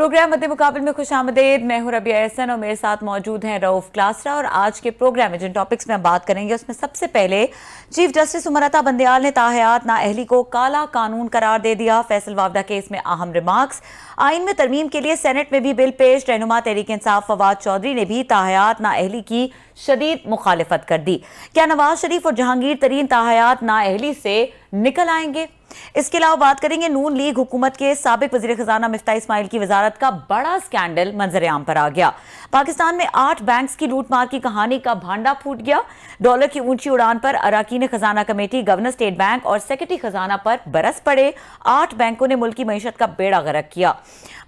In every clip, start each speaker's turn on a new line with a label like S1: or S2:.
S1: Programme मद्दे मुकाबले में खुशामदीद। मैं हूं रबिया एहसन और मेरे साथ मौजूद हैं रऊफ क्लासरा। और आज के प्रोग्राम में जिन टॉपिक्स में हम बात करेंगे उसमें सबसे पहले चीफ जस्टिस उमर अता बंदयाल ने ताहयात नाअहली को काला कानून करार दे दिया। फैसल वावदा केस में अहम रिमार्क्स। आइन में तरमीम के लिए सेनेट में भी बिल पेश। रहनुमा तहरीक इंसाफ फवाद चौधरी ने भी ताहयात नाअहली की शदीद मुखालिफत कर दी। क्या नवाज शरीफ और जहांगीर तरीन ताहयात नाअहली से निकल आएंगे? इसके अलावा बात करेंगे नून लीग हुकूमत के साबिक वजीर खजाना मिफ्ता इस्माइल की वजारत का बड़ा स्कैंडल मंजर आम पर आ गया। पाकिस्तान में 8 बैंक्स की लूटमार की कहानी का भांडा फूट गया। डॉलर की ऊंची उड़ान पर अराकीन खजाना कमेटी, गवर्नर स्टेट बैंक और सेक्रेटरी खजाना पर बरस पड़े। 8 बैंकों ने मुल्क की मईशत का बेड़ा गर्क किया।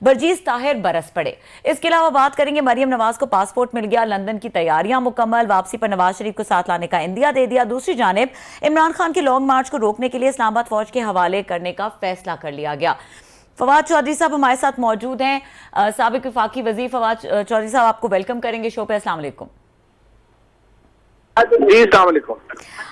S1: बरजीज ताहिर बरस पड़े। इसके अलावा बात करेंगे मरियम नवाज को पासपोर्ट मिल गया। लंदन की तैयारियां मुकम्मल। वापसी पर नवाज शरीफ को साथ लाने का इंदिया दे दिया। दूसरी जानिब इमरान खान के लॉन्ग मार्च को रोकने के लिए इस्लामाबाद फौज के हवाले करने का फैसला कर लिया गया। फवाद चौधरी साहब हमारे साथ मौजूद हैं। साबिक वफाकी वजीर फवाद चौधरी साहब, आपको वेलकम करेंगे शो पे। अस्सलाम वालेकुम।
S2: जी अस्सलाम वालेकुम।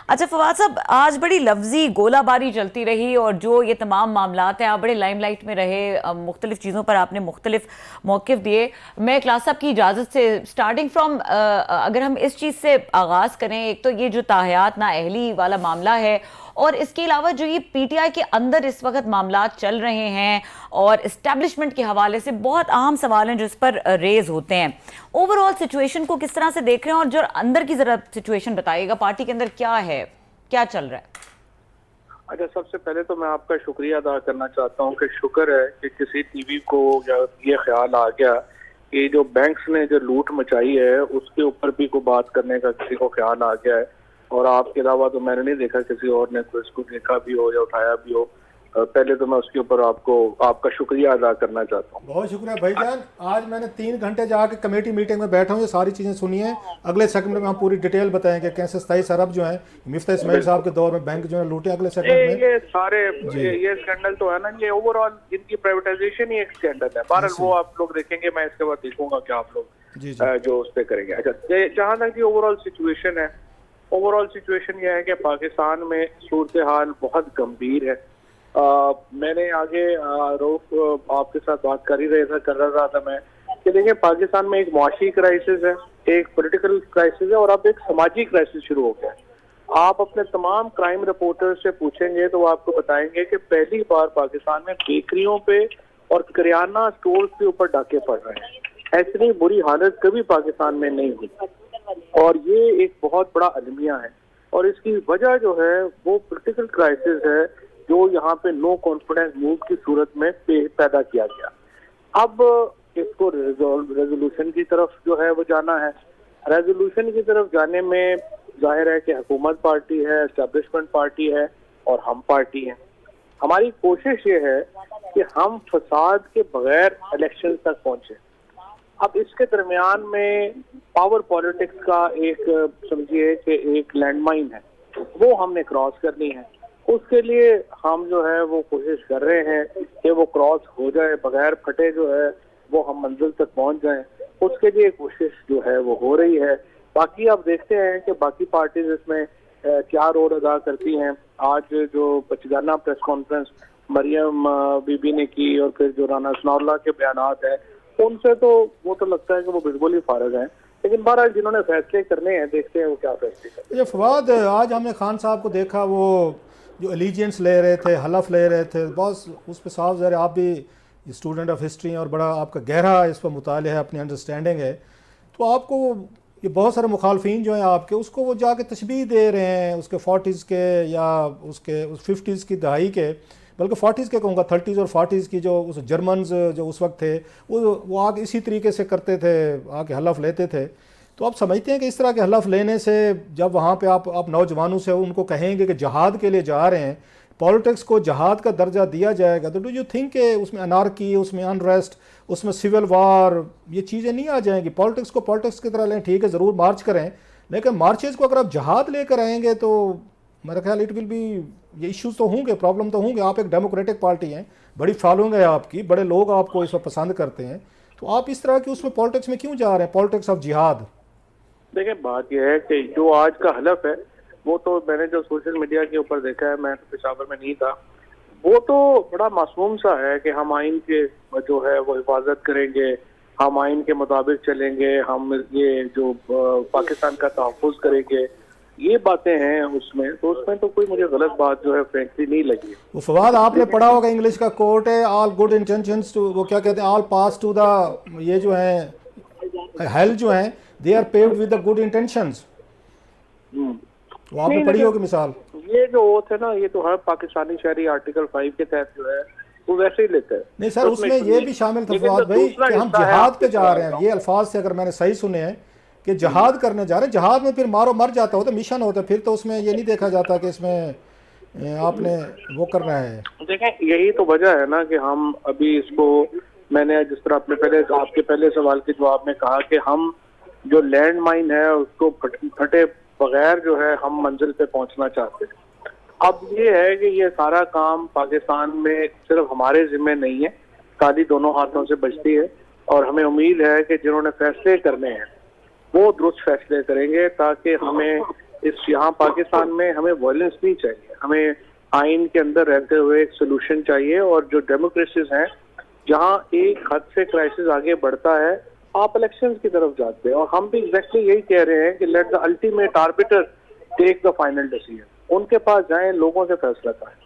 S1: अच्छा फवाद साहब, आज बड़ी लफ्जी गोलाबारी चलती रही और जो ये तमाम मामलात हैं, आप बड़े लाइमलाइट में रहे। मुख्तलिफ चीज़ों पर आपने मुख्तलिफ मौक़िफ़ दिए। मैं क्लास साहब की इजाज़त से स्टार्टिंग फ्रॉम अगर हम इस चीज़ से आगाज़ करें, एक तो ये जो ताहयात नाअहली वाला मामला है और इसके अलावा जो ये पीटीआई के अंदर इस वक्त मामलात चल रहे हैं और इस्टेब्लिशमेंट के हवाले से बहुत अहम सवाल हैं जिस पर रेज होते हैं। ओवरऑल सिचुएशन को किस तरह से देख रहे हैं और जो अंदर की जरा सिचुएशन बताइएगा, पार्टी के अंदर क्या है, क्या चल रहा है?
S2: अच्छा, सबसे पहले तो मैं आपका शुक्रिया अदा करना चाहता हूँ कि शुक्र है कि किसी टीवी को ये ख्याल आ गया कि जो बैंक्स ने जो लूट मचाई है उसके ऊपर भी कोई बात करने का किसी को ख्याल आ गया है। और आपके अलावा तो मैंने नहीं देखा किसी और ने कोई इसको देखा भी हो या उठाया भी हो। पहले तो मैं उसके ऊपर आपका शुक्रिया अदा करना चाहता हूँ।
S3: बहुत शुक्रिया भाईजान। आज मैंने 3 घंटे जाके कमेटी मीटिंग में बैठा हूँ, ये सारी चीज़ें सुनी हैं। अगले सेगमेंट में हम पूरी डिटेल बताएंगे कैसे 27 अरब जो है मिफ्ता इस्माइल साहब के दौर में बैंक जो है लूटे। अगले सेगमेंट में
S2: ये सारे ये स्कैंडल तो है ना, ये ओवरऑल इनकी प्राइवेटाइजेशन ही एक स्कैंडल है। बहरहाल वो आप लोग देखेंगे, मैं इसके बाद देखूंगा कि आप लोग जो उस पर करेंगे। अच्छा, जहाँ तक की ओवरऑल सिचुएशन है, ओवरऑल सिचुएशन यह है कि पाकिस्तान में सूरत हाल बहुत गंभीर है। मैंने आगे रोक आपके साथ बात कर रहा था मैं कि देखिए, पाकिस्तान में एक मुआशी क्राइसिस है, एक पॉलिटिकल क्राइसिस है और अब एक समाजी क्राइसिस शुरू हो गया है। आप अपने तमाम क्राइम रिपोर्टर्स से पूछेंगे तो वो आपको बताएंगे कि पहली बार पाकिस्तान में बेकरियों पे और किराना स्टोर्स के ऊपर डाके पड़ रहे हैं। ऐसी बुरी हालत कभी पाकिस्तान में नहीं हुई और ये एक बहुत बड़ा अलमिया है। और इसकी वजह जो है वो पॉलिटिकल क्राइसिस है जो यहाँ पे नो कॉन्फिडेंस मूव की सूरत में पैदा किया गया। अब इसको रेजोल्यूशन की तरफ जो है वो जाना है। रेजोल्यूशन की तरफ जाने में जाहिर है कि हुकूमत पार्टी है, एस्टेब्लिशमेंट पार्टी है और हम पार्टी हैं। हमारी कोशिश ये है कि हम फसाद के बगैर इलेक्शन तक पहुंचे। अब इसके दरमियान में पावर पॉलिटिक्स का एक समझिए कि एक लैंडमाइन है, वो हमने क्रॉस करनी है। उसके लिए हम जो है वो कोशिश कर रहे हैं कि वो क्रॉस हो जाए, बगैर फटे जो है वो हम मंजिल तक पहुंच जाएं। उसके लिए कोशिश जो है वो हो रही है। बाकी आप देखते हैं कि बाकी पार्टीज इसमें क्या रोल अदा करती हैं। आज जो बचगाना प्रेस कॉन्फ्रेंस मरियम बीबी ने की और फिर जो राना सनाउल्लाह के बयानात हैं, उनसे तो वो तो लगता है कि वो बिल्कुल ही फारग हैं। लेकिन बहरहाल जिन्होंने फैसले करने हैं, देखते हैं वो क्या फैसले करते हैं।
S3: फवाद, आज हमने खान साहब को देखा, वो जो एलिजियंस ले रहे थे, हलफ ले रहे थे, बस उस पर साफ ज़रा आप भी स्टूडेंट ऑफ हिस्ट्री हैं और बड़ा आपका गहरा इस पर मुताले है, अपनी अंडरस्टैंडिंग है, तो आपको ये बहुत सारे मुखालफिन जो हैं आपके, उसको वो जाके तशबीह दे रहे हैं उसके 40s के या उसके 50s की दहाई के, बल्कि 40s के कहूँगा, 30s और 40s की जो उस जर्मन्स जो उस वक्त थे वो आगे इसी तरीके से करते थे, आके हलफ लेते थे। तो आप समझते हैं कि इस तरह के हलफ लेने से जब वहाँ पे आप नौजवानों से उनको कहेंगे कि जहाद के लिए जा रहे हैं, पॉलिटिक्स को जहाद का दर्जा दिया जाएगा, तो डू यू थिंक कि उसमें अनार्की, उसमें अनरेस्ट, उसमें सिविल वार, ये चीज़ें नहीं आ जाएंगी? पॉलिटिक्स को पॉलिटिक्स की तरह लें, ठीक है ज़रूर मार्च करें, लेकिन मार्चेज़ को अगर आप जहाद लेकर आएंगे तो मेरा ख्याल इट विल बी, ये इश्यूज तो होंगे, प्रॉब्लम तो होंगे। आप एक डेमोक्रेटिक पार्टी हैं, बड़ी फॉलोइंग है आपकी, बड़े लोग आपको इस वक्त पसंद करते हैं, तो आप इस तरह की उसमें पॉलिटिक्स में क्यों जा रहे हैं, पॉलिटिक्स ऑफ जिहाद?
S2: देखिए, बात यह है कि जो आज का हलफ है वो तो मैंने जो सोशल मीडिया के ऊपर देखा है, मैं तो पेशावर में नहीं था, वो तो बड़ा मासूम सा है कि हम आइन के जो है वो हिफाजत करेंगे, हम आइन के मुताबिक चलेंगे, हम ये जो पाकिस्तान का तहफ़्फ़ुज़ करेंगे, ये बातें हैं उसमें। तो उसमें तो कोई मुझे गलत बात जो है फ्रेंकली नहीं लगी।
S3: वो फवाद आपने पढ़ा होगा, इंग्लिश का कोट है, ऑल गुड इंटेंशंस टू, वो क्या कहते हैं, ऑल पास टू द, ये जो है हेल जो है, they are paved with the good intentions. वो आपने पढ़ी होगी मिसाल।
S2: ये जो ओथ है ना, ये तो हर पाकिस्तानी शहरी आर्टिकल 5 के तहत जो है वो वैसे ही लेते हैं।
S3: नहीं सर, उसमें ये भी शामिल था फवाद भाई कि हम जिहाद पे जा रहे हैं, ये अल्फाज से अगर मैंने सही सुने हैं कि जिहाद करने जा रहे हैं, जिहाद में फिर मारो मर जाता हो तो मिशन होता है, फिर तो उसमें ये नहीं देखा जाता कि इसमें आपने वो करना है।
S2: देखें, यही तो वजह है ना कि हम अभी इसको, मैंने जिस तरह अपने आपके पहले सवाल के जवाब में कहा कि हम जो लैंड माइन है उसको फटे बगैर जो है हम मंजिल पे पहुंचना चाहते हैं। अब ये है कि ये सारा काम पाकिस्तान में सिर्फ हमारे जिम्मे नहीं है, ताली दोनों हाथों से बजती है, और हमें उम्मीद है कि जिन्होंने फैसले करने हैं वो दुरुस्त फैसले करेंगे, ताकि हमें यहाँ पाकिस्तान में हमें वायलेंस नहीं चाहिए, हमें आइन के अंदर रहते हुए एक सोल्यूशन चाहिए। और जो डेमोक्रेसीज हैं जहाँ एक हद से क्राइसिस आगे बढ़ता है, आप इलेक्शंस की तरफ जाते हैं, और हम भी एग्जैक्टली यही कह रहे हैं कि let the ultimate arbiter take the final decision, उनके पास जाएं, लोगों से फैसला करें।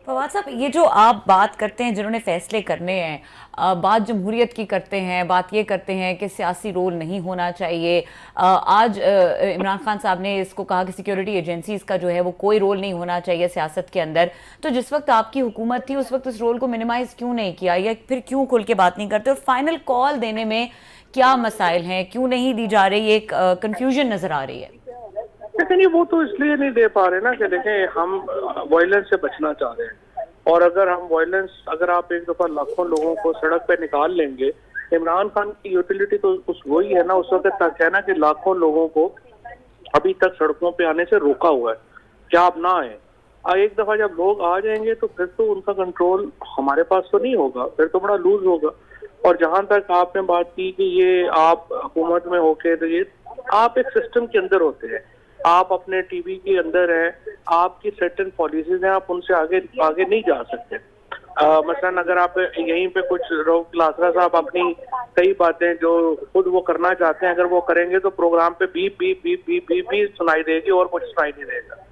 S1: फवाद साहब, ये जो आप बात करते हैं जिन्होंने फैसले करने हैं, बात जमहूरियत की करते हैं, बात ये करते हैं कि सियासी रोल नहीं होना चाहिए। आज इमरान खान साहब ने इसको कहा कि सिक्योरिटी एजेंसीज का जो है वो कोई रोल नहीं होना चाहिए सियासत के अंदर। तो जिस वक्त आपकी हुकूमत थी उस वक्त उस रोल को मिनिमाइज क्यों नहीं किया, या फिर क्यों खुल के बात नहीं करते, और फाइनल कॉल देने में क्या मसाइल हैं, क्यों नहीं दी जा रही, एक कंफ्यूजन नजर आ रही है।
S2: लेकिन वो तो इसलिए नहीं दे पा रहे ना कि देखें, हम वायलेंस से बचना चाह रहे हैं, और अगर हम वायलेंस, अगर आप एक दफा लाखों लोगों को सड़क पे निकाल लेंगे, इमरान खान की यूटिलिटी तो उस वही है ना, उस वक्त तक है ना कि लाखों लोगों को अभी तक सड़कों पे आने से रोका हुआ है, क्या आप ना आए। एक दफा जब लोग आ जाएंगे तो फिर तो उनका कंट्रोल हमारे पास तो नहीं होगा, फिर तो बड़ा लूज होगा। और जहां तक आपने बात की कि ये आप हुकूमत में होके, तो ये आप एक सिस्टम के अंदर होते हैं, आप अपने टीवी के अंदर हैं, आपकी सर्टेन पॉलिसीज हैं, आप उनसे आगे नहीं जा सकते। मसलन अगर आप यहीं पे कुछ रऊफ लासरा साहब अपनी कई बातें जो खुद वो करना चाहते हैं, अगर वो करेंगे तो प्रोग्राम पे beep beep beep beep beep भी सुनाई देगी और कुछ सुनाई नहीं देगा।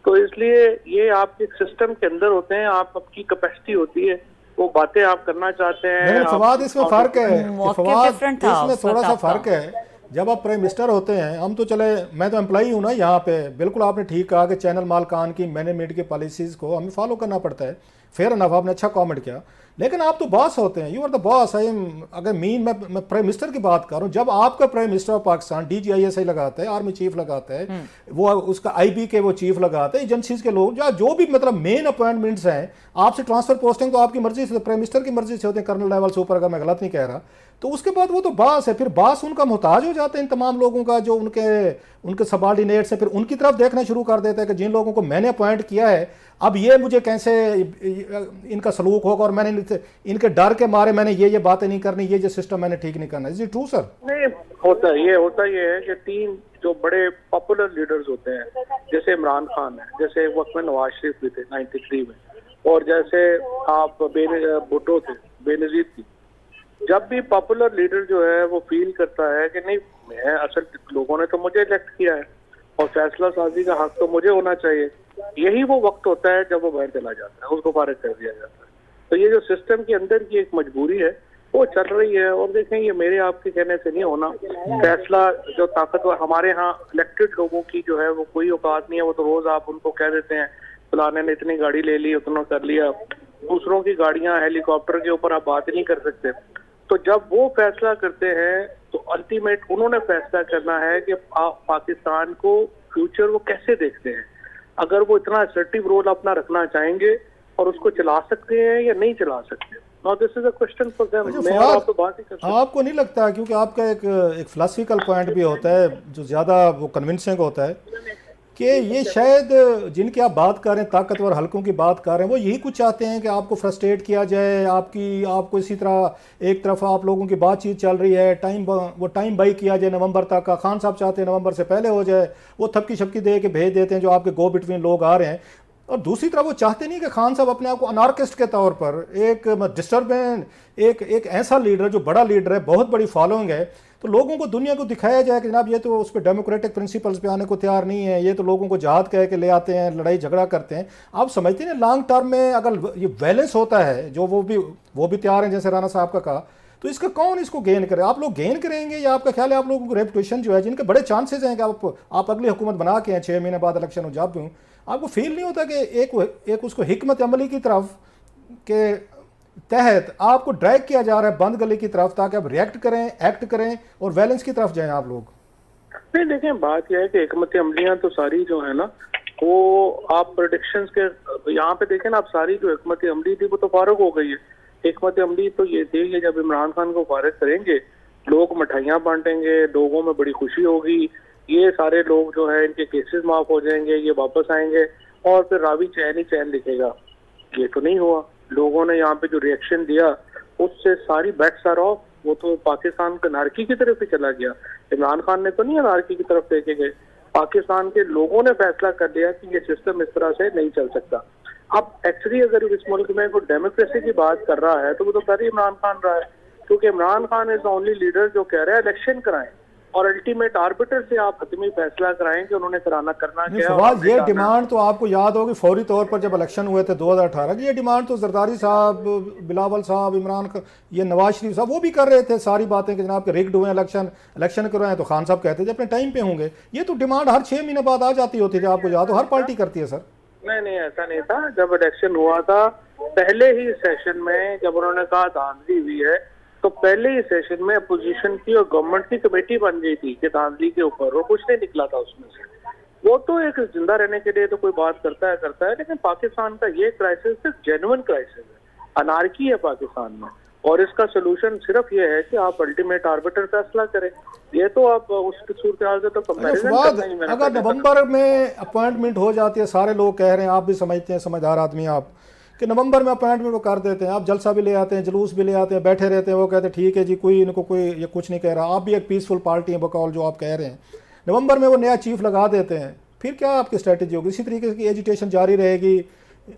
S2: तो इसलिए ये आप एक सिस्टम के अंदर होते हैं, आप आपकी कैपेसिटी होती है, वो बातें आप करना चाहते हैं।
S3: फवाद इसमें फर्क है, फवाद इसमें थोड़ा सा फर्क है। जब आप प्राइम मिनिस्टर होते हैं, हम तो चले, मैं तो एम्प्लॉई हूँ ना यहाँ पे, बिल्कुल आपने ठीक कहा कि चैनल मालकान की मैनेजमेंट की पॉलिसीज़ को हमें फॉलो करना पड़ता है, फेयर एनफ, आपने अच्छा कमेंट किया। लेकिन आप तो बॉस होते हैं, you are the boss. I am, अगर मैं प्राइम मिनिस्टर की बात कर रहा हूँ, जब आपका prime minister of Pakistan DGISI लगाता है, आर्मी चीफ लगाता है, वो उसका IB के वो चीफ लगाता है, एजेंसीज के लोग जो भी मतलब मेन अपॉइंटमेंट्स हैं, आपसे ट्रांसफर पोस्टिंग तो आपकी मर्जी से, प्राइम मिनिस्टर की मर्जी से होते हैं, कर्नल लेवल से ऊपर, अगर मैं गलत नहीं कह रहा। तो उसके बाद वो तो बास है, फिर बास उनका मोहताज हो जाते हैं इन तमाम लोगों का जो उनके सबॉर्डिनेट्स है, फिर उनकी तरफ देखना शुरू कर देता है कि जिन लोगों को मैंने अपॉइंट किया है, अब ये मुझे कैसे इनका सलूक होगा, और मैंने इनके डर के मारे मैंने ये बातें नहीं करनी, ये जो सिस्टम मैंने ठीक नहीं करना। Is it true sir?
S2: नहीं, होता ये है कि तीन जो बड़े पॉपुलर लीडर्स होते हैं, जैसे इमरान खान है, जैसे एक वक्त में नवाज शरीफ भी थे 93 में, और जैसे आप भुट्टो थे बेनजीर की, जब भी पॉपुलर लीडर जो है वो फील करता है कि नहीं, मैं असल लोगों ने तो मुझे इलेक्ट किया है और फैसला साजी का हक तो मुझे होना चाहिए, यही वो वक्त होता है जब वो बाहर चला जाता है, उसको फारिग कर दिया जाता है। तो ये जो सिस्टम के अंदर की एक मजबूरी है वो चल रही है। और देखें, ये मेरे आपके कहने से नहीं होना, फैसला जो ताकतवर हमारे यहाँ इलेक्टेड लोगों की जो है वो कोई औकात नहीं है। वो तो रोज आप उनको कह देते हैं फलाने ने इतनी गाड़ी ले ली, उतना कर लिया, दूसरों की गाड़ियां, हेलीकॉप्टर के ऊपर आप बात ही नहीं कर सकते। तो जब वो फैसला करते हैं तो अल्टीमेट उन्होंने फैसला करना है कि पाकिस्तान को फ्यूचर वो कैसे देखते हैं, अगर वो इतना असर्टिव रोल अपना रखना चाहेंगे और उसको चला सकते हैं या नहीं चला सकते। Now this is a question for them. मैं और आप तो बात ही कर सकते हैं।
S3: आपको नहीं लगता, क्योंकि आपका एक फिलॉसफिकल पॉइंट भी होता है जो ज़्यादा वो कन्विंसिंग होता है, कि ये शायद जिनकी आप बात कर रहे हैं, ताकतवर हलकों की बात कर रहे हैं, वो यही कुछ चाहते हैं कि आपको फ्रस्ट्रेट किया जाए, आपको इसी तरह एक तरफ आप लोगों की बातचीत चल रही है, टाइम बाई किया जाए नवंबर तक का। खान साहब चाहते हैं नवंबर से पहले हो जाए, वो थपकी छपकी दे के भेज देते हैं जो आपके गो बिटवीन लोग आ रहे हैं। और दूसरी तरफ वो चाहते नहीं कि खान साहब अपने आप को अनार्किस्ट के तौर पर एक डिस्टर्बेंस, एक ऐसा लीडर जो बड़ा लीडर है, बहुत बड़ी फॉलोइंग है, तो लोगों को, दुनिया को दिखाया जाए कि जनाब ये तो उस पर डेमोक्रेटिक प्रिंसिपल्स पे आने को तैयार नहीं है, ये तो लोगों को जहाद कह के ले आते हैं, लड़ाई झगड़ा करते हैं। आप समझते हैं लॉन्ग टर्म में अगर ये बैलेंस होता है, जो वो भी तैयार हैं, जैसे राणा साहब का कहा, तो इसका कौन इसको गेन करे? आप लोग गेन करेंगे या आपका ख्याल है आप लोगों को रेपुटेशन जो है, जिनके बड़े चांसेस हैं कि आप अगली हुकूमत बना के हैं 6 महीने बाद इलेक्शन हो, जब भी हूँ, आपको फील नहीं होता कि एक उसको हिकमत अमली की तरफ के तहत आपको ड्रैग किया जा रहा है बंद गली की तरफ, ताकि आप रिएक्ट करें, एक्ट करें और बैलेंस की तरफ जाएं आप लोग?
S2: नहीं, देखें, बात यह है कि हिकमत अमलियां तो सारी जो है ना, वो आप प्रोडिक्शंस के यहाँ पे देखें ना, आप सारी जो हिकमत अमली थी वो तो फारग हो गई है। हिकमत अमली तो ये थी कि जब इमरान खान को फारिग करेंगे, लोग मिठाइयाँ बांटेंगे, लोगों में बड़ी खुशी होगी, ये सारे लोग जो है इनके केसेस माफ हो जाएंगे, ये वापस आएंगे और फिर रावी चैन ही चैन लिखेगा। ये तो नहीं हुआ। लोगों ने यहाँ पे जो रिएक्शन दिया उससे सारी बेट्स आर ऑफ। वो तो पाकिस्तान का अनारकी की तरफ ही चला गया। इमरान खान ने तो नहीं अनारकी की तरफ लेके गए, पाकिस्तान के लोगों ने फैसला कर लिया कि ये सिस्टम इस तरह से नहीं चल सकता। अब एक्चुअली अगर इस मुल्क में कोई डेमोक्रेसी की बात कर रहा है तो वो तो कर ही इमरान खान रहा है, क्योंकि Imran Khan is the only leader जो कह रहा है इलेक्शन कराएं और अल्टीमेट आर्बिटर से आप हतमी फैसला कराएं कि उन्होंने कराना करना क्या है।
S3: ये डिमांड तो आपको याद होगी फौरी तौर पर जब इलेक्शन हुए थे 2018 की, ये डिमांड तो जरदारी साहब, बिलावल साहब, इमरान खान, ये नवाज शरीफ साहब, वो भी कर रहे थे सारी बातें कि जनाब के रिग्ड हुए इलेक्शन करवाएं, तो खान साहब कहते थे अपने टाइम पे होंगे। ये तो डिमांड हर 6 महीने बाद आ जाती होती थी, आपको याद हो, हर पार्टी करती है सर।
S2: नहीं, ऐसा नहीं था। जब इलेक्शन हुआ था पहले ही सेशन में जब उन्होंने कहा धांधली हुई है, तो पहले ही सेशन में अपोजिशन की और गवर्नमेंट की कमेटी बन गई थी कि धांधली के ऊपर, और कुछ नहीं निकला था उसमें से। वो तो एक जिंदा रहने के लिए तो कोई बात करता है, लेकिन पाकिस्तान का ये क्राइसिस जेन्युइन क्राइसिस है, अनारकी है पाकिस्तान में, और इसका सोल्यूशन सिर्फ ये है कि आप अल्टीमेट आर्बिटर फैसला करें। ये तो आप उस सूरत हाल से तो कंपैरिजन
S3: अगर नवंबर में अपॉइंटमेंट हो जाती है, सारे लोग कह रहे हैं, आप भी समझते हैं, समझदार आदमी आप, कि नवंबर में अपॉइंटमेंट वो कर देते हैं, आप जलसा भी ले आते हैं, जुलूस भी ले आते हैं, बैठे रहते हैं, वो कहते हैं ठीक है जी, कोई ये कुछ नहीं कह रहा, आप भी एक पीसफुल पार्टी है बकौल जो आप कह रहे हैं, नवंबर में वो नया चीफ लगा देते हैं, फिर क्या आपकी स्ट्रेटजी होगी? इसी तरीके की एजिटेशन जारी रहेगी,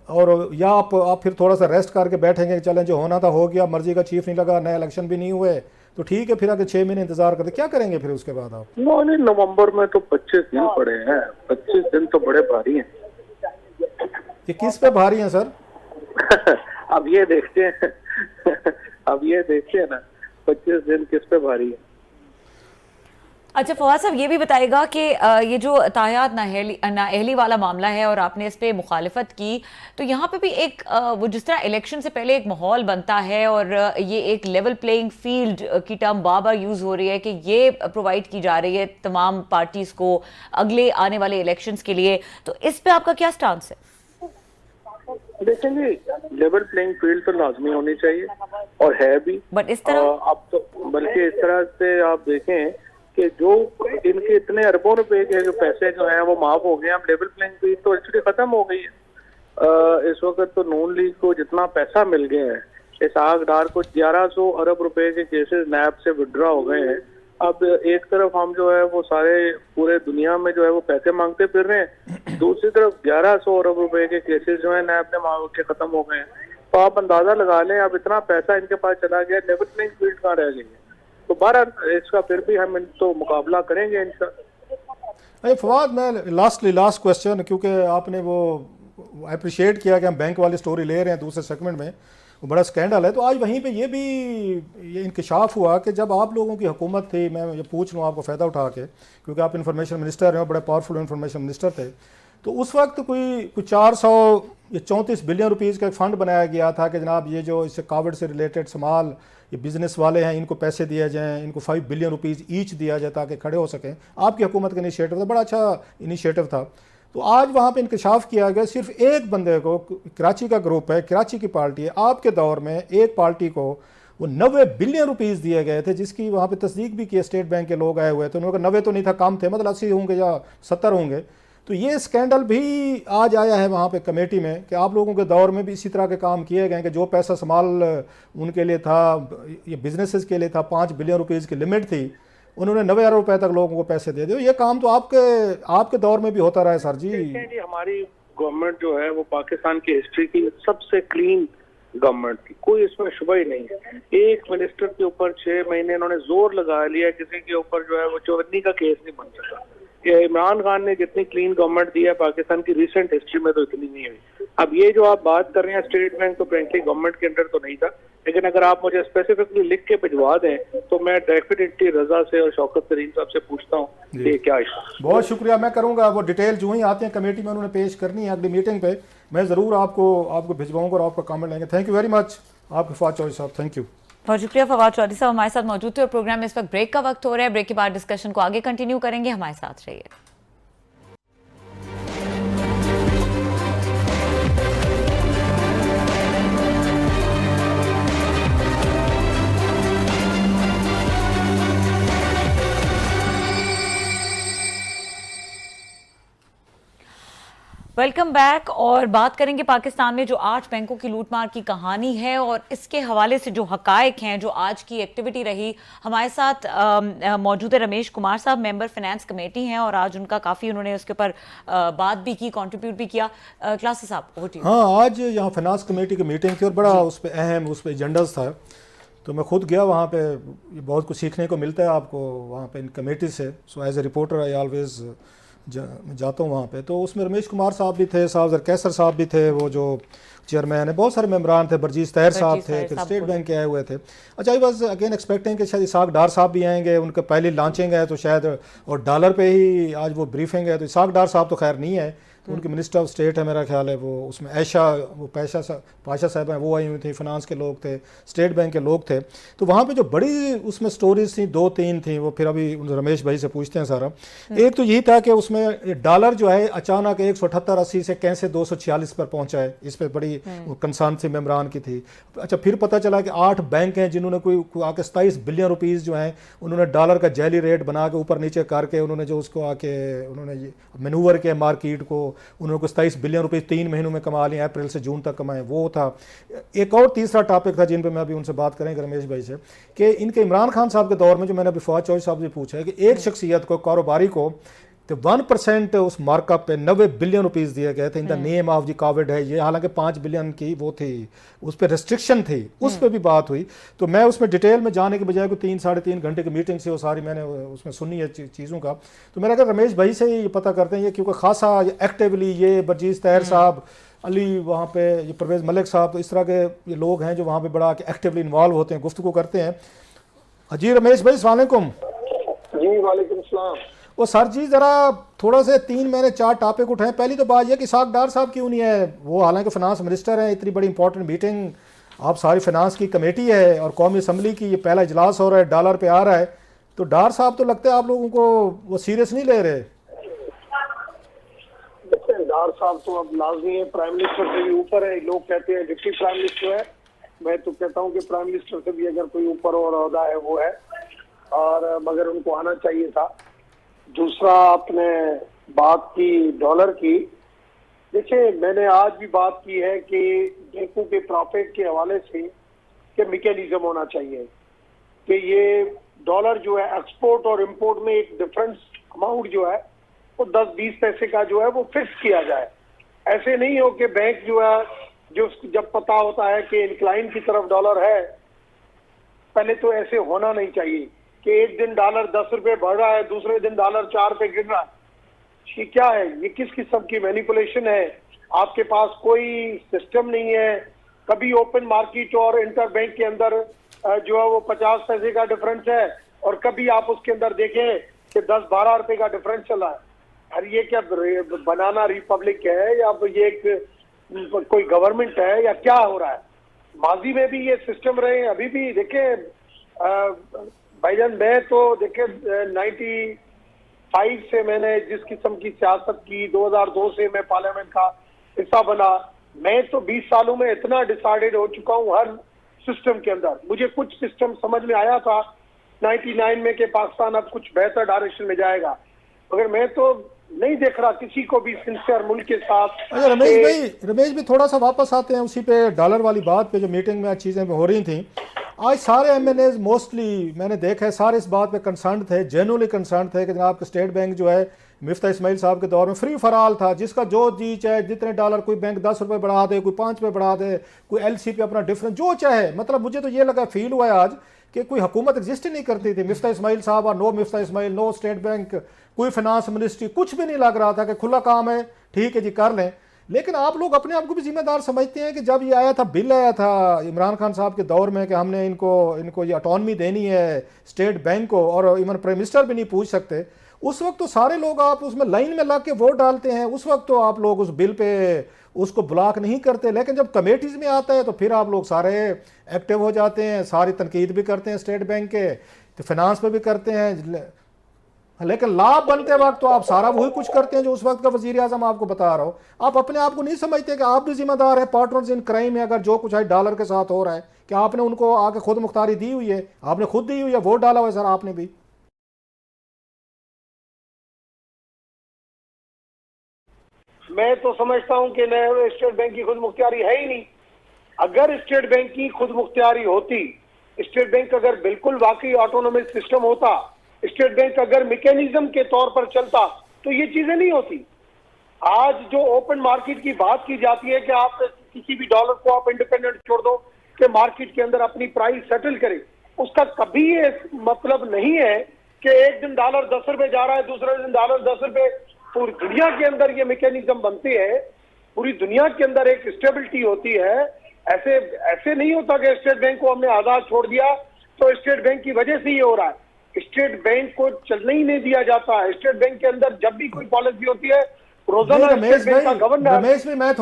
S3: और या आप फिर थोड़ा सा रेस्ट करके बैठेंगे, चलें जो होना था हो गया, मर्जी का चीफ नहीं लगा, नया इलेक्शन भी नहीं हुए, तो ठीक है, फिर आगे 6 महीने इंतजार करते, क्या करेंगे फिर उसके बाद आप?
S2: नहीं, नवंबर में तो 25 दिन पड़े हैं, 25 दिन तो बड़े भारी हैं।
S3: ये किस पे भारी हैं सर?
S2: अब ये देखते हैं ना 25 दिन किस पे भारी है।
S1: अच्छा फवाद साहब, ये भी बताएगा कि ये जो तायात नाअहली वाला मामला है और आपने इस पे मुखालिफत की, तो यहाँ पे भी एक वो जिस तरह इलेक्शन से पहले एक माहौल बनता है और ये एक लेवल प्लेइंग फील्ड की टर्म बार यूज़ हो रही है कि ये प्रोवाइड की जा रही है तमाम पार्टीज को अगले आने वाले इलेक्शंस के लिए, तो इस पे आपका क्या स्टांस है?
S2: देखेंगे, लेवल प्लेइंग फील्ड तो लाजमी होनी चाहिए और है भी,
S1: बट इस तरह
S2: अब तो बल्कि इस तरह से आप देखें कि जो इनके इतने अरबों रुपए के जो पैसे जो हैं वो माफ हो गए। अब लेवल प्लेइंग फील्ड तो एक्चुअली खत्म हो गई है। इस वक्त तो नून लीग को जितना पैसा मिल गया है, इसहाक डार को 1100 अरब रुपए के केसेस नैब से विड्रॉ हो गए हैं। अब एक तरफ हम जो है वो सारे पूरे दुनिया में जो है वो पैसे मांगते फिर रहे हैं, दूसरी तरफ 1100 अरब रुपए के केसेस जो है नैब ने मांग के खत्म हो गए हैं। तो आप अंदाजा लगा लें, अब इतना पैसा इनके पास चला गया, लेवल प्लेइंग फील्ड कहाँ रह गई है। तो बहरहाल इसका फिर भी हम तो मुकाबला करेंगे इंशाअल्लाह।
S3: फवाद, मैं लास्ट क्वेश्चन, क्योंकि आपने वो अप्रिशिएट किया कि हम बैंक वाली स्टोरी ले रहे हैं दूसरे सेगमेंट में, वो बड़ा स्कैंडल है, तो आज वहीं पे ये इंकशाफ हुआ कि जब आप लोगों की हुकूमत थी, मैं ये पूछ लूँ आपको फ़ायदा उठा के, क्योंकि आप इंफॉर्मेशन मिनिस्टर हैं, बड़े पावरफुल इंफॉर्मेशन मिनिस्टर थे, तो उस वक्त कोई 434 बिलियन रुपीज़ का एक फ़ंड बनाया गया था कि जनाब ये जो इससे कोविड से रिलेटेड समाल ये बिज़नेस वाले हैं, इनको पैसे दिए जाएँ, इनको 5 बिलियन रुपीज़ ईच दिया जाए ताकि खड़े हो सकें। आपकी हुकूमत का इनिशिएटिव था, बड़ा अच्छा इनिशिएटिव था। तो आज वहाँ पे इंकशाफ किया गया, सिर्फ एक बंदे को, कराची का ग्रुप है, कराची की पार्टी है, आपके दौर में एक पार्टी को वो 90 बिलियन रुपीज़ दिए गए थे, जिसकी वहाँ पे तस्दीक भी की, स्टेट बैंक के लोग आए हुए थे, उन्होंने कहा 90 तो नहीं था, कम थे, मतलब 80 होंगे या 70 होंगे। तो ये स्कैंडल भी आज आया है वहाँ पे कमेटी में कि आप लोगों के दौर में भी इसी तरह के काम किए गए कि जो पैसा संभाल उनके लिए था, ये बिजनेसेस के लिए था, 5 बिलियन रुपीज़ की लिमिट थी, उन्होंने 90 अरब रुपए तक लोगों को पैसे दे दिए। ये काम तो आपके दौर में भी होता रहा है सर जी।
S2: हमारी गवर्नमेंट जो है वो पाकिस्तान की हिस्ट्री की सबसे क्लीन गवर्नमेंट थी, कोई इसमें शुबा ही नहीं है। एक मिनिस्टर के ऊपर 6 महीने इन्होंने जोर लगा लिया, किसी के ऊपर जो है वो चौवन्नी का केस नहीं बन सका। ये इमरान खान ने जितनी क्लीन गवर्नमेंट दी है पाकिस्तान की रिसेंट हिस्ट्री में तो इतनी नहीं हुई। अब ये जो आप बात कर रहे हैं स्टेट बैंक, तो फ्रेंकली गवर्नमेंट के अंडर तो नहीं था, लेकिन अगर आप मुझे स्पेसिफिकली लिख के भिजवा दें तो मैं डेफिनेटली रजा से और शौकत तरीन साहब से पूछता हूँ ये क्या इशू।
S3: बहुत शुक्रिया, मैं करूँगा वो डिटेल जो ही आते हैं कमेटी में उन्होंने पेश करनी है अगली मीटिंग पे, मैं ज़रूर आपको भिजवाऊंगा और आपका कमेंट लेंगे। थैंक यू वेरी मच आपके फवाद चौधरी साहब, थैंक यू।
S1: बहुत शुक्रिया फवाद चौधरी साहब हमारे साथ मौजूद थे और प्रोग्राम में इस वक्त ब्रेक का वक्त हो रहा है। ब्रेक के बाद डिस्कशन को आगे कंटिन्यू करेंगे, हमारे साथ रहिए। वेलकम बैक और बात करेंगे पाकिस्तान में जो 8 बैंकों की लूटमार की कहानी है और इसके हवाले से जो हकायक हैं, जो आज की एक्टिविटी रही। हमारे साथ मौजूद है रमेश कुमार साहब, मेंबर फाइनेंस कमेटी हैं और आज उनका काफ़ी उन्होंने उसके ऊपर बात भी की, कंट्रीब्यूट भी किया। क्लासेस साहब over to you।
S3: हाँ, आज यहाँ फाइनेंस कमेटी की मीटिंग थी और बड़ा उस पर अहम उस पर एजेंडाज था, तो मैं खुद गया वहाँ पे। बहुत कुछ सीखने को मिलता है आपको वहाँ पे इन कमेटी से। So as a reporter I always जाता हूँ वहाँ पे। तो उसमें रमेश कुमार साहब भी थे, साहब कैसर साहब भी थे, वो जो चेयरमैन है, बहुत सारे मेम्बरान थे, बरजीज तैयर साहब थे, फिर स्टेट बैंक के आए हुए थे। अच्छा, आई वाज अगेन एक्सपेक्टिंग कि शायद इसाक डार साहब भी आएंगे, उनका पहली लॉन्चिंग है तो शायद, और डॉलर पे ही आज वो ब्रीफिंग है। तो इसाक डार साहब तो खैर नहीं है, तो उनकी मिनिस्टर ऑफ स्टेट है मेरा ख्याल है, वो उसमें पाशा साहब हैं, वो आई हुई थी, फाइनेंस के लोग थे, स्टेट बैंक के लोग थे। तो वहाँ पे जो बड़ी उसमें स्टोरीज थी 2-3 थी, वो फिर अभी रमेश भाई से पूछते हैं सारा। एक तो यही था कि उसमें डॉलर जो है अचानक 178.80 से कैसे 246 पर पहुँचा है, इस पर बड़ी कंसर्न थी मेम्बरान की थी। अच्छा, फिर पता चला कि 8 बैंक हैं जिन्होंने कोई आके 27 बिलियन रुपीज़ जो हैं उन्होंने डॉलर का जैली रेट बना के ऊपर नीचे करके उन्होंने जो उसको आके उन्होंने ये मैनूवर किया मार्केट को, उन्होंने को 27 बिलियन रुपए 3 महीनों में कमा लिए, अप्रैल से जून तक कमाए, वो था। एक और तीसरा टॉपिक था जिन पे मैं अभी उनसे बात करेंगे रमेश भाई से, कि इनके इमरान खान साहब के दौर में, जो मैंने अभी फवाद चौधरी साहब से पूछा है कि एक शख्सियत को, कारोबारी को, तो 1% उस मार्कअप पे 90 बिलियन रुपीस दिए गए थे in the name of the Covid है ये। हालांकि 5 बिलियन की वो थी, उस पर रेस्ट्रिक्शन थी, उस पर भी बात हुई। तो मैं उसमें डिटेल में जाने के बजाय कोई 3-3.5 घंटे की मीटिंग से वो सारी मैंने उसमें सुनी है चीज़ों का। तो मेरा अगर रमेश भाई से ये पता करते हैं ये, क्योंकि खासा एक्टिवली ये बरजीज तैयर साहब, अली वहाँ पे, ये परवेज़ मलिक साहब, तो इस तरह के ये लोग हैं जो वहाँ पे बड़ा एक्टिवली इन्वॉल्व होते हैं, गुफ्तगू करते हैं। जी रमेश भाई, अस्सलाम वालेकुम।
S4: जी वालेकुम सलाम।
S3: वो सर जी ज़रा थोड़ा से 3 मैंने 4 टॉपिक उठाए। पहली तो बात यह कि इसाक डार साहब क्यों नहीं है, वो हालांकि फाइनेंस मिनिस्टर हैं, इतनी बड़ी इंपॉर्टेंट मीटिंग, आप सारी फाइनेंस की कमेटी है और कौमी असम्बली की ये पहला इजलास हो रहा है, डॉलर पे आ रहा है, तो डार साहब तो लगता है आप लोगों को वो सीरियस नहीं ले रहे।
S4: देखिए, डार साहब तो अब लाजमी है, प्राइम मिनिस्टर से भी ऊपर है। लोग कहते हैं डिप्टी प्राइम मिनिस्टर है, मैं तो कहता हूँ कि प्राइम मिनिस्टर से भी अगर कोई ऊपर और ओहदा है वो है, और मगर उनको आना चाहिए था। दूसरा, आपने बात की डॉलर की, देखिए मैंने आज भी बात की है कि बैंकों के प्रॉफिट के हवाले से कि मैकेनिज्म होना चाहिए कि ये डॉलर जो है एक्सपोर्ट और इंपोर्ट में एक डिफरेंस अमाउंट जो है वो 10-20 पैसे का जो है वो फिक्स किया जाए। ऐसे नहीं हो कि बैंक जो है, जो जब पता होता है कि इंक्लाइन की तरफ डॉलर है, पहले तो ऐसे होना नहीं चाहिए कि एक दिन डॉलर 10 रुपए बढ़ रहा है, दूसरे दिन डॉलर 4 पे गिर रहा है। ये क्या है? ये किस किस्म की मैनिपुलेशन है? आपके पास कोई सिस्टम नहीं है। कभी ओपन मार्केट और इंटर बैंक के अंदर जो है वो 50 पैसे का डिफरेंस है, और कभी आप उसके अंदर देखें कि 10-12 रुपए का डिफरेंस चला है। अरे ये क्या बनाना रिपब्लिक है, या ये एक कोई गवर्नमेंट है, या क्या हो रहा है? माजी में भी ये सिस्टम रहे, अभी भी देखे भाईजान, मैं तो देखे 95 से मैंने जिस किस्म की सियासत की, 2002 से मैं पार्लियामेंट का हिस्सा बना, मैं तो 20 सालों में इतना डिसाइडेड हो चुका हूँ हर सिस्टम के अंदर। मुझे कुछ सिस्टम समझ में आया था 99 में कि पाकिस्तान अब कुछ बेहतर डायरेक्शन में जाएगा, मगर मैं तो नहीं देख रहा किसी को भी सिंसियर मुल्क के साथ।
S3: अच्छा रमेश भी थोड़ा सा वापस आते हैं उसी पे, डॉलर वाली बात पे, जो मीटिंग में चीज़ें हो रही थी। आज सारे एमएनएज मोस्टली मैंने देखा है सारे इस बात पे कंसर्न थे, जेन्युइनली कंसर्न थे कि जनाब स्टेट बैंक जो है मिफ्ता इस्माइल साहब के दौर में फ्री फॉर था, जिसका जो जी चाहे जितने डॉलर, कोई बैंक 10 रुपए बढ़ा दे, कोई 5 रुपए बढ़ा दे, कोई एलसी पे अपना डिफरेंस जो चाहे। मतलब मुझे तो ये लगा, फील हुआ है आज कि कोई हुकूमत एग्जिस्ट ही नहीं करती थी। मिफ्ता इस्माइल साहब और no Miftah Ismail, no state bank, कोई फाइनेंस मिनिस्ट्री, कुछ भी नहीं लग रहा था कि खुला काम है, ठीक है जी कर लें। लेकिन आप लोग अपने आप को भी जिम्मेदार समझते हैं कि जब ये आया था, बिल आया था इमरान खान साहब के दौर में कि हमने इनको ये ऑटोनमी देनी है स्टेट बैंक को, और इवन प्राइम मिनिस्टर भी नहीं पूछ सकते, उस वक्त तो सारे लोग आप उसमें लाइन में लग के वोट डालते हैं, उस वक्त तो आप लोग उस बिल पे उसको ब्लॉक नहीं करते। लेकिन जब कमेटीज में आता है तो फिर आप लोग सारे एक्टिव हो जाते हैं, सारी तनकीद भी करते हैं स्टेट बैंक के, तो फाइनेंस पे भी करते हैं। लेकिन लाभ बनते वक्त तो आप सारा वही कुछ करते हैं जो उस वक्त का वजीर आजम आपको बता रहा हो। आप अपने आप को नहीं समझते कि आप भी जिम्मेदार है पार्टनर्स इन क्राइम में, अगर जो कुछ है डॉलर के साथ हो रहा है, कि आपने उनको आके खुद मुख्तारी दी हुई है, आपने खुद दी हुई है, वोट डाला हुआ है सर आपने भी।
S4: मैं तो समझता हूं कि स्टेट बैंक की खुद मुख्तियारी है ही नहीं। अगर स्टेट बैंक की खुद मुख्तियारी होती, स्टेट बैंक अगर बिल्कुल वाकई ऑटोनोमस सिस्टम होता, स्टेट बैंक अगर मैकेनिज्म के तौर पर चलता, तो ये चीजें नहीं होती। आज जो ओपन मार्केट की बात की जाती है कि आप किसी भी डॉलर को आप इंडिपेंडेंट छोड़ दो कि मार्केट के अंदर अपनी प्राइस सेटल करे, उसका कभी ये मतलब नहीं है कि एक दिन डॉलर 10 रुपए जा रहा है, दूसरे दिन डॉलर 10 रुपए। पूरी दुनिया के अंदर ये मैकेनिज्म बनती है, पूरी दुनिया के अंदर एक स्टेबिलिटी होती है। ऐसे नहीं होता कि स्टेट बैंक को हमने आजाद छोड़ दिया तो स्टेट बैंक की वजह से ये हो रहा है। स्टेट बैंक को चलने ही नहीं दिया जाता है। स्टेट बैंक के अंदर जब भी कोई पॉलिसी होती है, रोजाना
S3: रमेश
S4: स्टेट बैंक का गवर्नर।
S3: रमेश भाई, मैं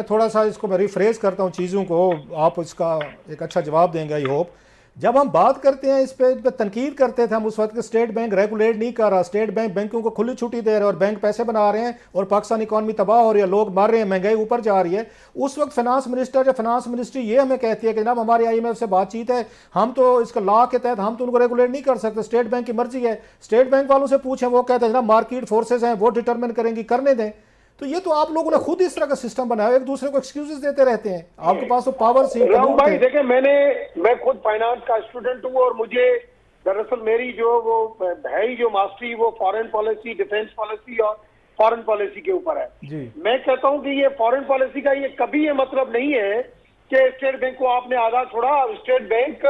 S3: थोड़ा सा इसको मैं रिफ्रेश करता हूँ चीज़ों को, आप इसका एक अच्छा जवाब देंगे आई होप। जब हम बात करते हैं इस पे तनकीद करते थे हम उस वक्त, स्टेट बैंक रेगुलेट नहीं कर रहा, स्टेट बैंक बैंकों को खुली छुट्टी दे रहा है और बैंक पैसे बना रहे हैं और पाकिस्तान इकॉनमी तबाह हो रही है, लोग मर रहे हैं, महंगाई ऊपर जा रही है। उस वक्त फाइनेंस मिनिस्टर या फाइनेंस मिनिस्ट्री ये हमें कहती है कि जनाब हमारी IMF से बातचीत है, हम तो इसका लॉ के तहत हम तो उनको रेगुलेट नहीं कर सकते, स्टेट बैंक की मर्जी है। स्टेट बैंक वालों से पूछें, वो कहते हैं जनाब मार्केट फोर्सेज हैं, वो डिटरमिन करेंगी, करने दें। तो ये तो आप लोगों ने खुद इस तरह का सिस्टम बनाया, एक दूसरे को एक्सक्यूजेस देते रहते हैं। आपके पास तो पावर
S4: राम भाई देखें, मैं खुद फाइनेंस का स्टूडेंट हूँ और मुझे दरअसल मेरी जो वो है ही जो मास्टरी वो फॉरेन पॉलिसी, डिफेंस पॉलिसी और फॉरेन पॉलिसी के ऊपर है जी। मैं कहता हूँ कि ये फॉरेन पॉलिसी का ये कभी ये मतलब नहीं है कि स्टेट बैंक को आपने आजाद छोड़ा। स्टेट बैंक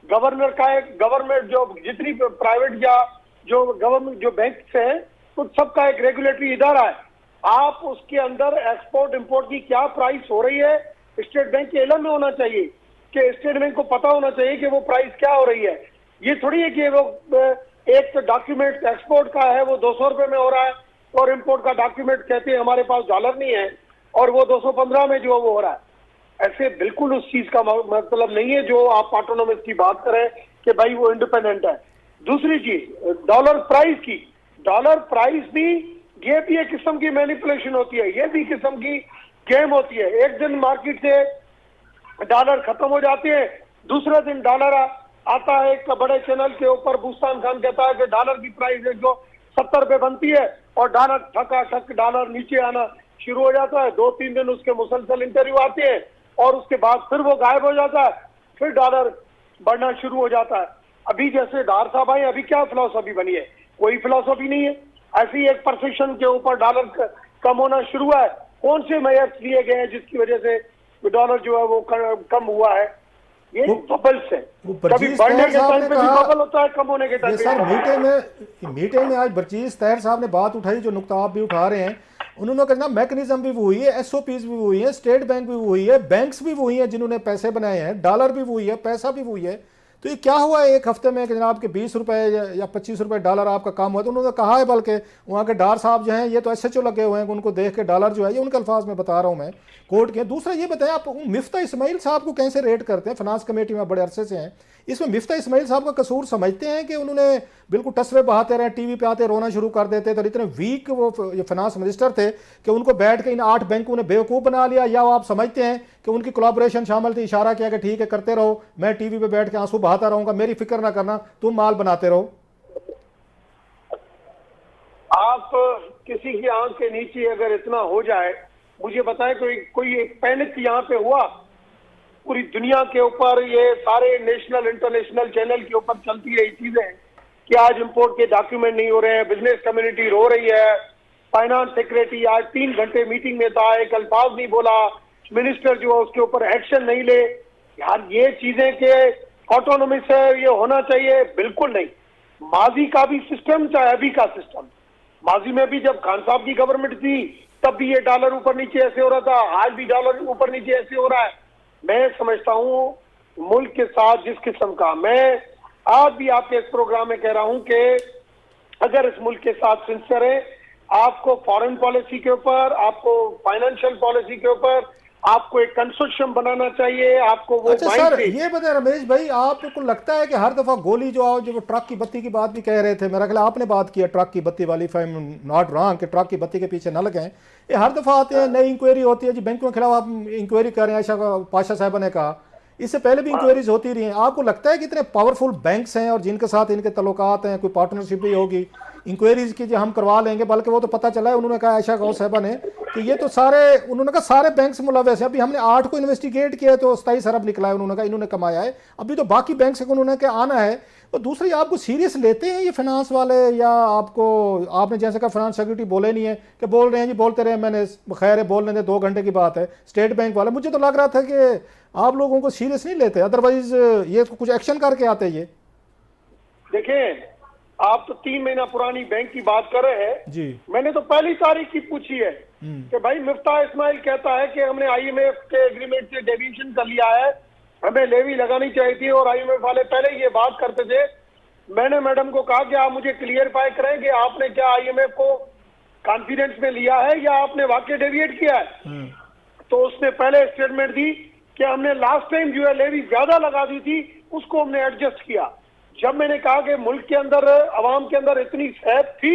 S4: गवर्नर का एक, गवर्नमेंट जो जितनी प्राइवेट या जो गवर्नमेंट जो बैंक है तो सबका एक रेगुलेटरी इदारा है। आप उसके अंदर एक्सपोर्ट इंपोर्ट की क्या प्राइस हो रही है स्टेट बैंक के इल्म में होना चाहिए, कि स्टेट बैंक को पता होना चाहिए कि वो प्राइस क्या हो रही है। ये थोड़ी है कि वो एक डॉक्यूमेंट एक्सपोर्ट का है वो 200 रुपए में हो रहा है और इंपोर्ट का डॉक्यूमेंट कहते हैं हमारे पास डॉलर नहीं है और वो 215 में जो वो हो रहा है। ऐसे बिल्कुल उस चीज का मतलब नहीं है जो आप ऑटोनोमस की बात करें कि भाई वो इंडिपेंडेंट है। दूसरी चीज डॉलर प्राइस की, डॉलर प्राइस भी ये भी एक किस्म की मैनिपुलेशन होती है, ये भी किस्म की गेम होती है। एक दिन मार्केट से डॉलर खत्म हो जाते हैं, दूसरे दिन डॉलर आता है एक बड़े चैनल के ऊपर, बुस्तान खान कहता है कि डॉलर की प्राइस है जो 70 रुपए बनती है और डॉलर ठका ठक डॉलर नीचे आना शुरू हो जाता है। 2-3 दिन उसके मुसलसल इंटरव्यू आते हैं और उसके बाद फिर वो गायब हो जाता है, फिर डॉलर बढ़ना शुरू हो जाता है। अभी जैसे डार साहब आए, अभी क्या फिलॉसफी बनी है? कोई फिलॉसफी नहीं है। ऐसी एक परसेप्शन के ऊपर डॉलर कम होना शुरू हुआ है। कौन से मेजर्स लिए गए हैं जिसकी वजह से डॉलर जो है वो कम हुआ है? ये बबल्स है, कभी बढ़ने के टाइम पे भी बबल होता है, कम होने के टाइम पे।
S3: सर मीटिंग में आज बर्चीज तैयर साहब ने बात उठाई जो नुकता आप भी उठा रहे हैं। उन्होंने कहना मैकेनिज्म भी वही है, SOPs भी वही है, स्टेट बैंक भी वही है, बैंक्स भी वही है जिन्होंने पैसे बनाए हैं, डॉलर भी वही है, पैसा भी वही है। तो ये क्या हुआ है एक हफ्ते में कि जनाब के 20 रुपए या 25 रुपए डॉलर आपका काम हुआ? तो उन्होंने कहा है, बल्कि वहाँ के डार साहब जो हैं ये तो SHO लगे हुए हैं, उनको देख के डॉलर जो है, ये उनके अल्फाज में बता रहा हूँ मैं कोर्ट के। दूसरा ये बताएं, आप मिफ्ता इस्माइल साहब को कैसे रेट करते हैं? फाइनेंस कमेटी में बड़े अरसे से हैं, इसमें मिफ्ता इस्माइल साहब का कसूर समझते हैं कि उन्होंने बिल्कुल टसवे बहाते रहे, टीवी पे आते रोना शुरू कर देते थे, इतने वीक वो फाइनेंस मिनिस्टर थे कि उनको बैठ के इन 8 बैंकों ने बेवकूफ़ बना लिया? या आप समझते हैं कि उनकी कोलैबोरेशन शामिल थी, इशारा किया कि ठीक है करते रहो, मैं टीवी पे बैठ के आंसू बहाता रहूंगा, मेरी फिक्र ना करना, तुम माल बनाते रहो?
S4: आप किसी की आंख के नीचे अगर इतना हो जाए, मुझे बताएं कोई पैनिक यहाँ पे हुआ? पूरी दुनिया के ऊपर, ये सारे नेशनल इंटरनेशनल चैनल के ऊपर चलती रही चीजें कि आज इंपोर्ट के डॉक्यूमेंट नहीं हो रहे हैं, बिजनेस कम्युनिटी रो रही है। फाइनेंस सेक्रेटरी आज 3 घंटे मीटिंग में था, एक अल्फाज नहीं बोला, मिनिस्टर जो है उसके ऊपर एक्शन नहीं ले। यार ये चीजें के ऑटोनॉमी से ये होना चाहिए, बिल्कुल नहीं। माजी का भी सिस्टम चाहे अभी का सिस्टम, माजी में भी जब खान साहब की गवर्नमेंट थी तब भी ये डॉलर ऊपर नीचे ऐसे हो रहा था, आज भी डॉलर ऊपर नीचे ऐसे हो रहा है। मैं समझता हूं मुल्क के साथ जिस किस्म का, मैं आज भी आपके इस प्रोग्राम में कह रहा हूं कि अगर इस मुल्क के साथ सिंसियर है, आपको फॉरेन पॉलिसी के ऊपर, आपको फाइनेंशियल पॉलिसी के ऊपर, आपको एक कंसोर्शियम बनाना चाहिए, आपको वो
S3: अच्छा सर, ये बताए रमेश भाई, आपको लगता है कि हर दफा गोली जो ट्रक की बत्ती की बात भी कह रहे थे, मेरा ख्याल आपने बात किया ट्रक की बत्ती वाली, फाइम नॉट रॉन्ग, कि ट्रक की बत्ती के पीछे न लगे, ये हर दफा आते हैं, नई इंक्वायरी होती है जी, बैंकों के खिलाफ आप इंक्वायरी कर रहे हैं, ऐसा पाशा साहब ने कहा, इससे पहले भी इंक्वायरीज होती रही हैं। आपको लगता है कि इतने पावरफुल बैंक्स हैं और जिनके साथ इनके तल्लुकात हैं, कोई पार्टनरशिप भी होगी, इंक्वायरीज की जो हम करवा लेंगे, बल्कि वो तो पता चला है, उन्होंने कहा आयशा गौस साहबा ने कि ये तो सारे, उन्होंने कहा सारे बैंक से मुलव्वस है। अभी हमने 8 को इन्वेस्टिगेट किया तो 27 अरब निकला है, उन्होंने कहा इन्होंने कमाया है, अभी तो बाकी बैंक से उन्होंने कहा आना है। तो दूसरी, आपको सीरियस लेते हैं ये फाइनेंस वाले, या आपको, आपने जैसे कहा फाइनेंस सेक्रेटरी बोले नहीं है कि बोल रहे हैं जी, बोलते रहे, मैंने खैर है बोलने दे, 2 घंटे की बात है, स्टेट बैंक वाले, मुझे तो लग रहा था कि आप लोगों को सीरियस नहीं लेते, अदरवाइज ये कुछ एक्शन करके आते ये।
S4: देखें, आप तो 3 महीना पुरानी बैंक की बात कर रहे हैं
S3: जी,
S4: मैंने तो पहली तारीख की पूछी है कि भाई मिफ्ता इस्माइल कहता है कि हमने आईएमएफ के एग्रीमेंट से डेविएशन कर लिया है, हमें लेवी लगानी चाहिए थी, और आईएमएफ वाले पहले ये बात करते थे। मैंने मैडम को कहा कि आप मुझे क्लियरफाई करें कि आपने क्या आईएमएफ को कॉन्फिडेंस में लिया है या आपने वाकई डेविएट किया है। तो उसने पहले स्टेटमेंट दी कि हमने लास्ट टाइम जो है लेवी ज्यादा लगा दी थी, उसको हमने एडजस्ट किया। जब मैंने कहा कि मुल्क के अंदर, अवाम के अंदर इतनी सहत थी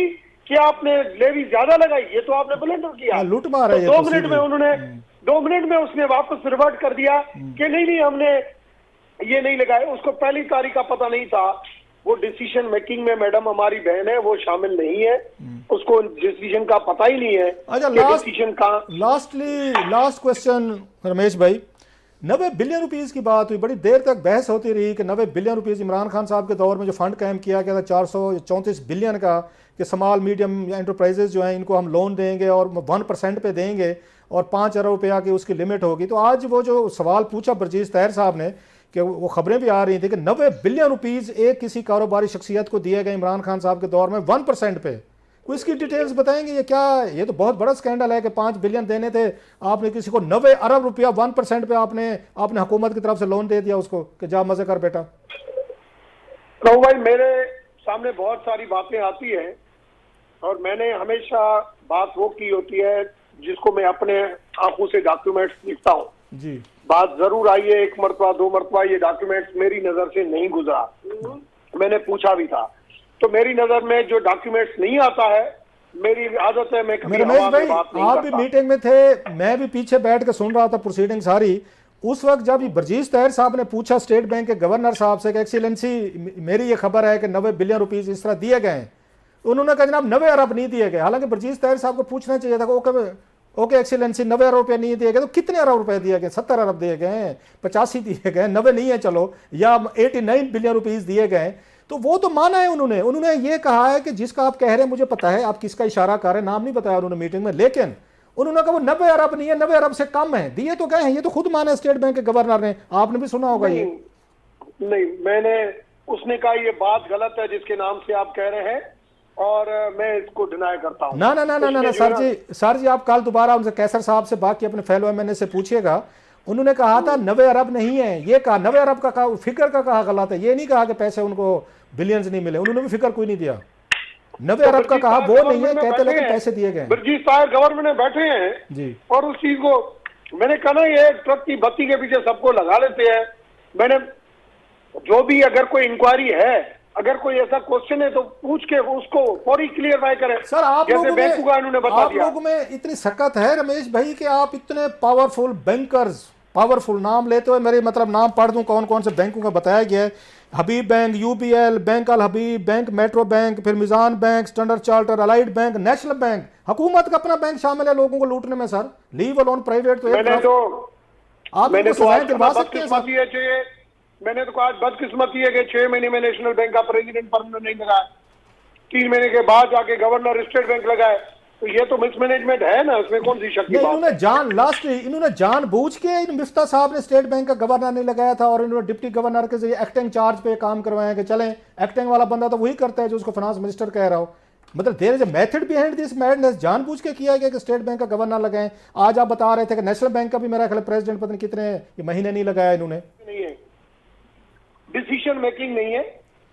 S4: कि आपने लेवी ज्यादा लगाई, ये तो आपने ब्लंडर किया,
S3: लूट मार है।
S4: तो 2 मिनट में उन्होंने 2 मिनट में उसने वापस रिवर्ट कर दिया कि नहीं हमने ये नहीं लगाए। उसको पहली तारीख का पता नहीं था, वो डिसीजन मेकिंग में मैडम हमारी बहन है, वो शामिल नहीं है, उसको डिसीजन का पता ही नहीं है।
S3: अच्छा,
S4: डिसीजन का
S3: लास्ट क्वेश्चन रमेश भाई, 90 बिलियन रुपीस की बात हुई, बड़ी देर तक बहस होती रही कि 90 बिलियन रुपीस इमरान खान साहब के दौर में जो फंड कायम किया गया था 434 बिलियन का, कि स्मॉल मीडियम एंटरप्राइजेज जो हैं इनको हम लोन देंगे और 1% पे देंगे और 5 अरब रुपया की उसकी लिमिट होगी। तो आज वो जो सवाल पूछा बरजीज ताहिर साहब ने, कि वो खबरें भी आ रही थी कि 90 बिलियन रुपीस एक किसी कारोबारी शख्सियत को दिए गए इमरान खान साहब के दौर में 1% पे। कोई इसकी डिटेल्स बताएंगे, ये क्या, ये तो बहुत बड़ा स्कैंडल है कि 5 बिलियन देने थे, आपने किसी को 90 अरब रुपया 1% पे आपने हुकूमत की तरफ से लोन दे दिया उसको कि जा मजे कर बेटा।
S4: तो भाई मेरे सामने बहुत सारी बातें आती हैं और मैंने हमेशा बात वो की होती है जिसको मैं अपने आंखों से डॉक्यूमेंट्स लिखता हूँ
S3: जी।
S4: बात जरूर आई है, 1 मरतबा 2 मरतबा ये डॉक्यूमेंट्स मेरी नजर से नहीं गुजरा, मैंने पूछा भी था। तो मेरी नजर में जो डॉक्यूमेंट्स नहीं आता है, मेरी आदत है मैं कभी
S3: रमेश
S4: हवा
S3: भाई,
S4: में बात नहीं
S3: आप
S4: करता।
S3: भी मीटिंग में थे, मैं भी पीछे बैठ के सुन रहा था प्रोसीडिंग सारी। उस वक्त जब बरजीज ताहिर साहब ने पूछा स्टेट बैंक के गवर्नर साहब से कि एक्सीलेंसी मेरी ये खबर है कि 90 बिलियन रुपीस इस तरह दिए गए हैं, उन्होंने कहा जनाब 90 अरब नहीं दिए गए। हालांकि बरजीज ताहिर साहब को पूछना चाहिए था, ओके एक्सीलेंसी 90 अरब रुपये नहीं दिए गए, तो कितने अरब रुपए दिए गए? 70 अरब दिए गए, 85 दिए गए, 90 नहीं है चलो, या 89 बिलियन रुपीस दिए गए। तो वो तो माना है उन्होंने ये कहा है कि जिसका आप कह रहे हैं मुझे पता है आप किसका इशारा कर रहे हैं, नाम नहीं बताया उन्होंने मीटिंग में, लेकिन उन्होंने कहा वो 90 अरब नहीं है, 90 अरब से कम है, दिए तो गए हैं। ये तो खुद माना स्टेट बैंक के गवर्नर ने, आपने भी सुना होगा ये।
S4: नहीं, मैंने, उसने कहा ये बात गलत है जिसके नाम से आप कह रहे हैं, और मैं इसको डिनाई करता हूं।
S3: ना सर जी आप कल दोबारा उनसे कैसर साहब से, बाकी अपने फेलो एमएनए से पूछिएगा। उन्होंने कहा था 90 अरब नहीं है, ये कहा 90 अरब का कहा, फिगर का कहा गलत है, ये नहीं कहा कि पैसे उनको बिलियंस नहीं मिले, उन्होंने भी फिगर कोई नहीं दिया। 90 अरब का कहा वो नहीं है, कहते लेकिन पैसे दिए गए।
S4: बरजीज ताहिर गवर्नमेंट में बैठे हैं
S3: जी,
S4: और उस चीज को मैंने कहा ना, ये ट्रक की बत्ती के पीछे सबको लगा लेते हैं। मैंने जो भी, अगर कोई इंक्वायरी है, अगर कोई ऐसा क्वेश्चन है तो पूछ के उसको फौरी क्लियरफाई करें।
S3: सर आप
S4: लोगों
S3: में इतनी सकत है रमेश भाई कि आप इतने पावरफुल बैंकर्स, पावरफुल नाम लेते हुए, मेरे मतलब नाम पढ़ दूं कौन कौन से बैंकों का बताया गया है, Habib Bank, UBL Bank, Al Habib Bank, Metro Bank, फिर Meezan Bank, Standard Charter, Allied Bank, National Bank, हुकूमत का अपना बैंक शामिल है लोगों को लूटने में। सर लीव अलोन प्राइवेट तो आप
S4: मैंने
S3: इनको
S4: तो
S3: सजाएं
S4: आज
S3: दिलवा सकते हैं सर।
S4: बदकिस्मती है चाहिए, मैंने तो आज बदकिस्मती है कि 6 महीने में नेशनल बैंक का प्रेसिडेंट परमानेंट नहीं लगाया, 3 महीने के बाद जाके गवर्नर स्टेट बैंक लगाए, तो ये तो मिसमैनेजमेंट है ना, उसमें कौन सी शक की
S3: नहीं,
S4: बात है?
S3: इन्होंने जानबूझ के इन मिफ्ता साहब ने स्टेट बैंक का गवर्नर नहीं लगाया था और इन्होंने डिप्टी गवर्नर के जरिए एक्टिंग चार्ज पे काम करवाया कि चलें, एक्टिंग वाला बंदा तो वही करता है जो उसको फाइनेंस मिनिस्टर कह रहा हो। मतलब there is a method behind this madness, जानबूझ के किया गया कि स्टेट बैंक का गवर्नर लगाएं। आज आप बता रहे थे कि नेशनल बैंक का भी मेरा ख्याल प्रेसिडेंट पता नहीं कितने ये महीने नहीं लगाया इन्होंने।
S4: नहीं है, डिसीजन मेकिंग नहीं है।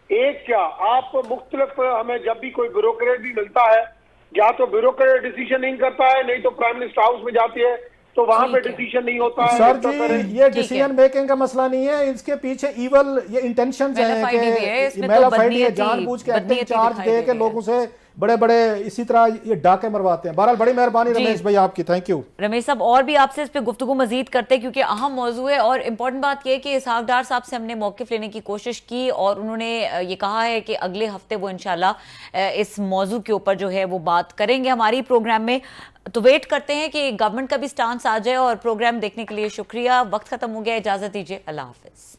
S4: एक क्या आप मुख्तलिफ, हमें जब भी कोई ब्यूरोक्रेट भी मिलता है, या तो ब्यूरोक्रेट डिसीजन नहीं करता है, नहीं तो प्राइम मिनिस्टर हाउस में जाती है तो वहां पे डिसीजन नहीं होता है।
S3: सर जी ये डिसीजन मेकिंग का मसला नहीं है, इसके पीछे इवल ये इंटेंशंस हैं कि मेलाफाइडी है, जानबूझ के एक्टिंग चार्ज दे के लोगों से बड़े बड़े इसी तरह ये डाके मरवाते हैं। बहरहाल बड़ी मेहरबानी रमेश भाई आपकी, थैंक यू।
S1: रमेश साहब और भी आपसे इस पे गुफ्तगू मजीद करते हैं क्योंकि अहम मौजू है और इम्पोर्टेंट बात यह है कि इसहाक डार साहब से हमने मौक़िफ़ लेने की कोशिश की और उन्होंने ये कहा है कि अगले हफ्ते वो इंशाल्लाह इस मौजू के ऊपर जो है वो बात करेंगे हमारी प्रोग्राम में। तो वेट करते हैं कि गवर्नमेंट का भी स्टांस आ जाए और प्रोग्राम देखने के लिए शुक्रिया। वक्त खत्म हो गया, इजाजत दीजिए, अल्लाह हाफिज।